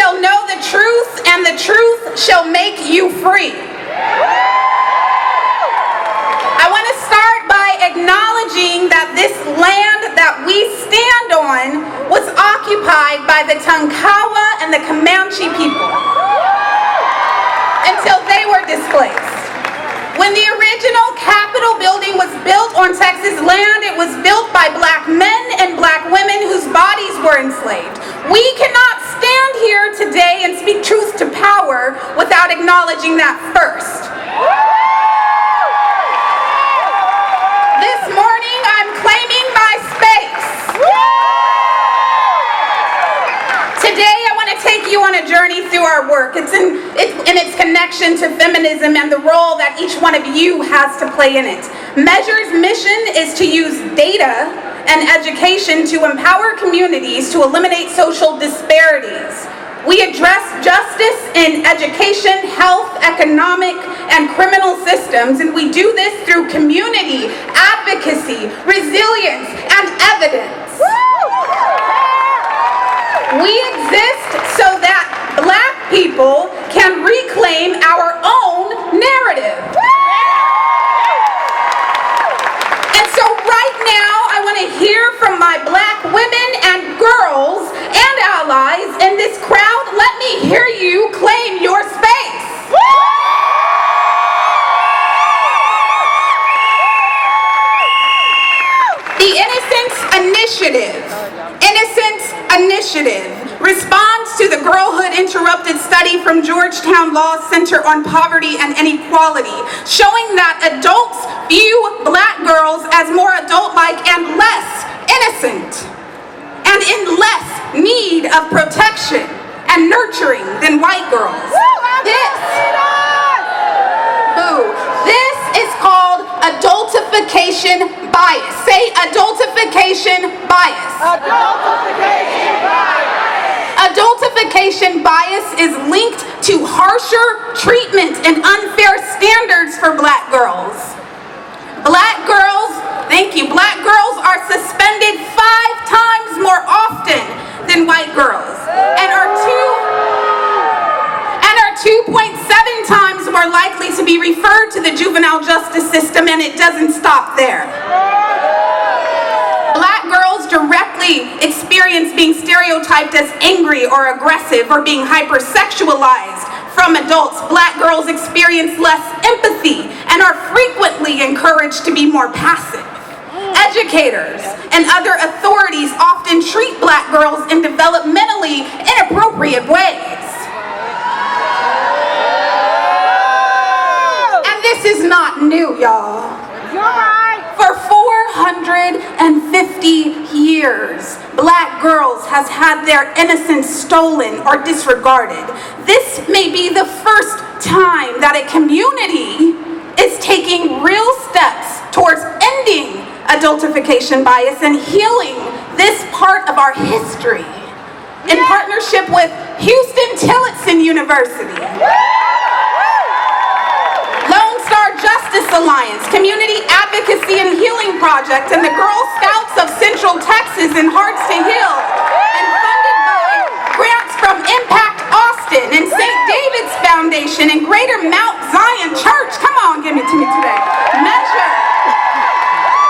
shall know the truth, and the truth shall make you free. I want to start by acknowledging that this land that we stand on was occupied by the Tonkawa and the Comanche people until they were displaced. When the original Capitol building was built on Texas land, it was built by black men and black women whose bodies were enslaved. We cannot stand here today and speak truth to power without acknowledging that first. This morning, I'm claiming my space. Today, I want to take you on a journey through our work. It's in its connection to feminism and the role that each one of you has to play in it. Measure's mission is to use data and education to empower communities to eliminate social disparities. We address justice in education, health, economic, and criminal systems, and we do this through community, advocacy, resilience, and evidence. We exist so that black people can reclaim our own narrative. And so right now, I want to hear from my black women and girls and allies in this crowd. Let me hear you claim your space. The Innocence Initiative responds to the Girlhood Interrupted study from Georgetown Law Center on Poverty and Inequality, showing that adults view black girls as more adult-like and less innocent, and in less need of protection and nurturing than white girls. This is called adultification bias. Say adultification bias. Adultification bias. Adultification bias is linked to harsher treatment and unfair standards for black girls. Black girls are suspended 5 times more often than white girls, and are 2.7 times more likely to be referred to the juvenile justice system, and it doesn't stop there. Black girls directly experience being stereotyped as angry or aggressive or being hypersexualized from adults. Black girls experience less empathy and are frequently encouraged to be more passive. Educators and other authorities often treat black girls in developmentally inappropriate ways. This is not new, y'all. You're right. For 450 years, black girls has had their innocence stolen or disregarded. This may be the first time that a community is taking real steps towards ending adultification bias and healing this part of our history in partnership with Houston Tillotson University, Justice Alliance, Community Advocacy and Healing Project, and the Girl Scouts of Central Texas in Hearts to Heal, and funded by grants from Impact Austin and St. David's Foundation and Greater Mount Zion Church. Come on, give it to me today. Measure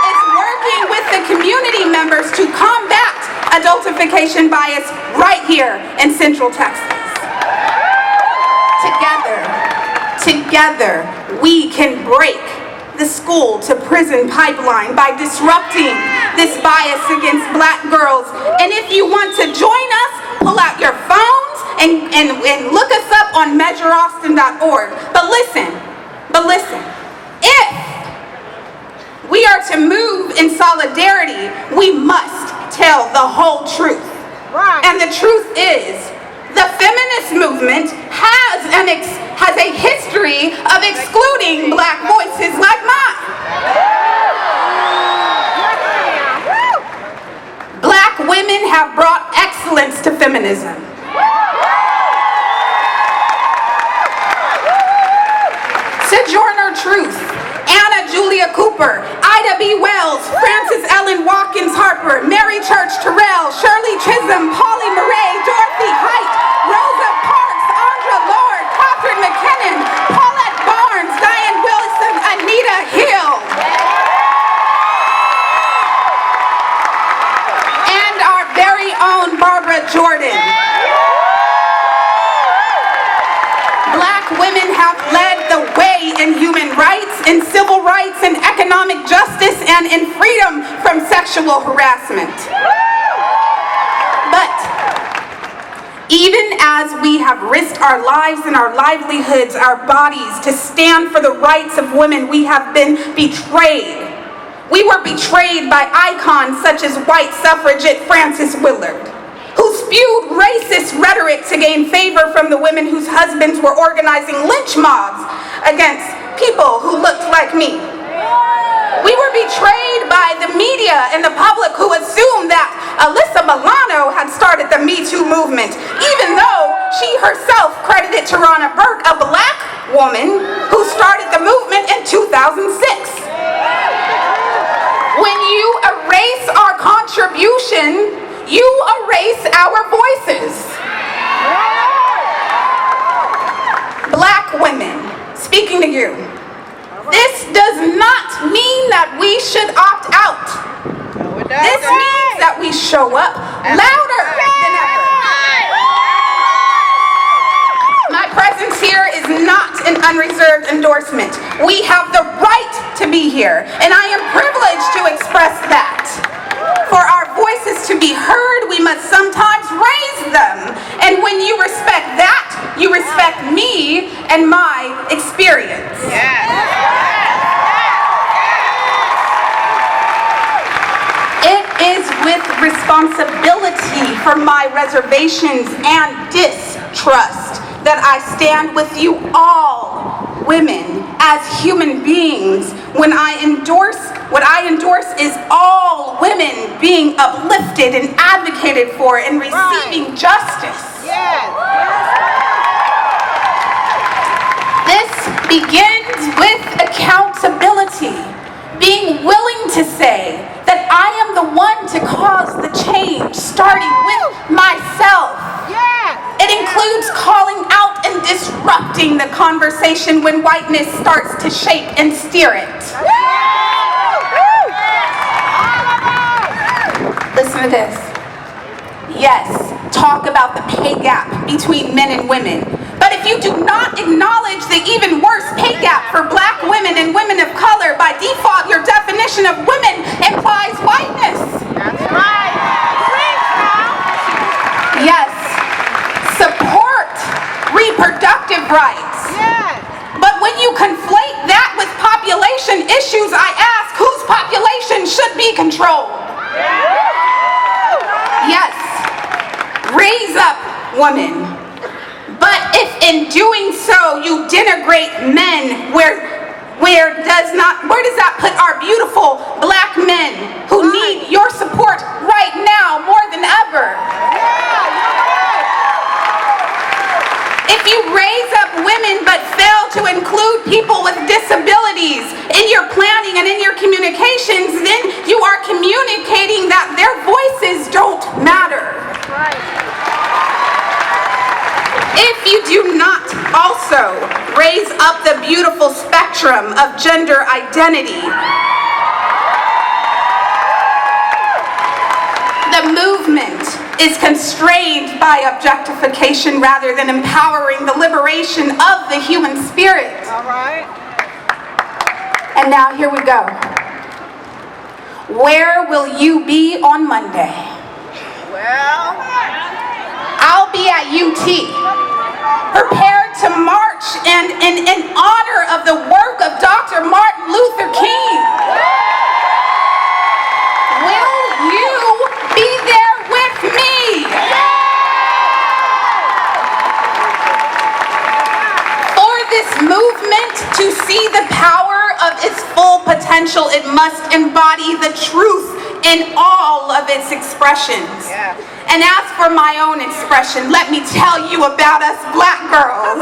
is working with the community members to combat adultification bias right here in Central Texas. Together, we can break the school to prison pipeline by disrupting this bias against black girls. And if you want to join us, pull out your phones and look us up on measureaustin.org. But listen, if we are to move in solidarity, we must tell the whole truth. Right. And the truth is, the feminist movement has a history of excluding black voices like mine. Black women have brought excellence to feminism. Sojourner Truth, Anna Julia Cooper, Ida B. Wells, Frances Ellen Watkins Harper, Mary Church Terrell, Shirley Chisholm, Polly Murray, Dorothy Height, Rosa and in freedom from sexual harassment. But even as we have risked our lives and our livelihoods, our bodies, to stand for the rights of women, we have been betrayed. We were betrayed by icons such as white suffragette Frances Willard, who spewed racist rhetoric to gain favor from the women whose husbands were organizing lynch mobs against people who looked like me. We were betrayed by the media and the public, who assumed that Alyssa Milano had started the Me Too movement, even though she herself credited Tarana Burke, a black woman, who started the movement in 2006. When you erase our contribution, you erase our voices. Black women, speaking to you, this does not mean that we should opt out. This means that we show up louder than ever. My presence here is not an unreserved endorsement. We have the right to be here, and I am privileged to express that. For our voices to be heard, we must sometimes raise them. And when you respect that, you respect me and my experience. It is with responsibility for my reservations and distrust that I stand with you all, women, as human beings. What I endorse is all women being uplifted and advocated for and receiving justice. This begins with accountability, being willing to say that I am the one to cause the change, starting with myself. It includes calling out and disrupting the conversation when whiteness starts to shape and steer it. Listen to this. Yes, talk about the pay gap between men and women. But if you do not acknowledge the even worse pay gap for black women and women of color, by default, your definition of women implies whiteness. That's right. Yes, support reproductive rights. But when you conflate that with population issues, I ask, whose population should be controlled? Yes, raise up women. But if in doing so you denigrate men, where does that put our beautiful black men who need your support right now more than ever? If you raise up women but fail to include people with disabilities in your planning and in your communications, then you are communicating that their voices don't matter. If you do not also raise up the beautiful spectrum of gender identity, the movement is constrained by objectification rather than empowering the liberation of the human spirit. And now here we go. Where will you be on Monday? I'll be at UT, prepared to march and in honor of the work of Dr. Martin Luther King. Will you be there with me? For this movement to see the power of its full potential, it must embody the truth in all of its expressions. And as for my own expression, let me tell you about us black girls.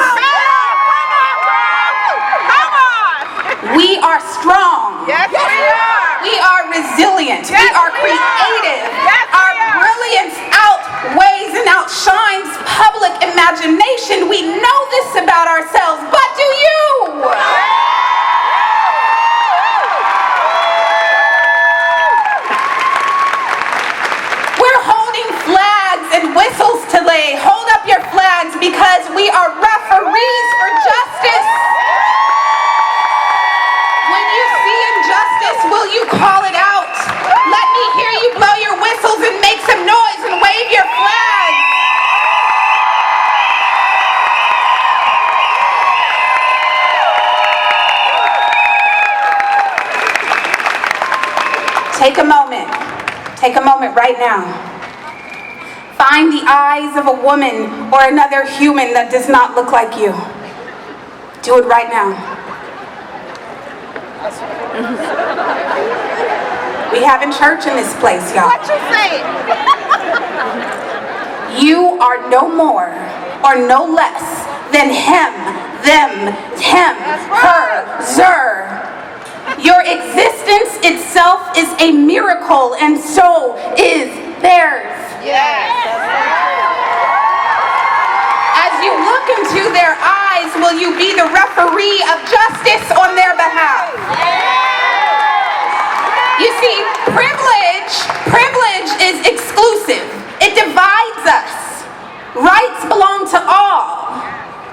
We are strong. Yes, we are. We are resilient. Yes, we are we creative. are. Yes, we Our are. brilliance outweighs and outshines public imagination. We know this about ourselves, but do you? We're holding flags and whistles to lay. Hold up your flags because we are referees for justice. When you see injustice, will you call Take a moment. Take a moment right now. Find the eyes of a woman or another human that does not look like you. Do it right now. We having church in this place, y'all. What you say? You are no more or no less than him, them, him, her, zer. Your existence itself is a miracle, and so is theirs. Yes. As you look into their eyes, will you be the referee of justice on their behalf? You see, privilege is exclusive. It divides us. Rights belong to all.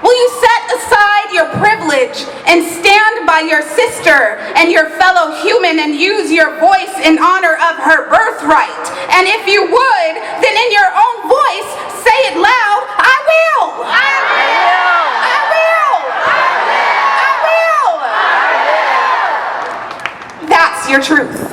Will you set aside your privilege and stand by your sister and your fellow human and use your voice in honor of her birthright? And if you would, then in your own voice, say it loud, I will. I will. I will. I will. I will. That's your truth.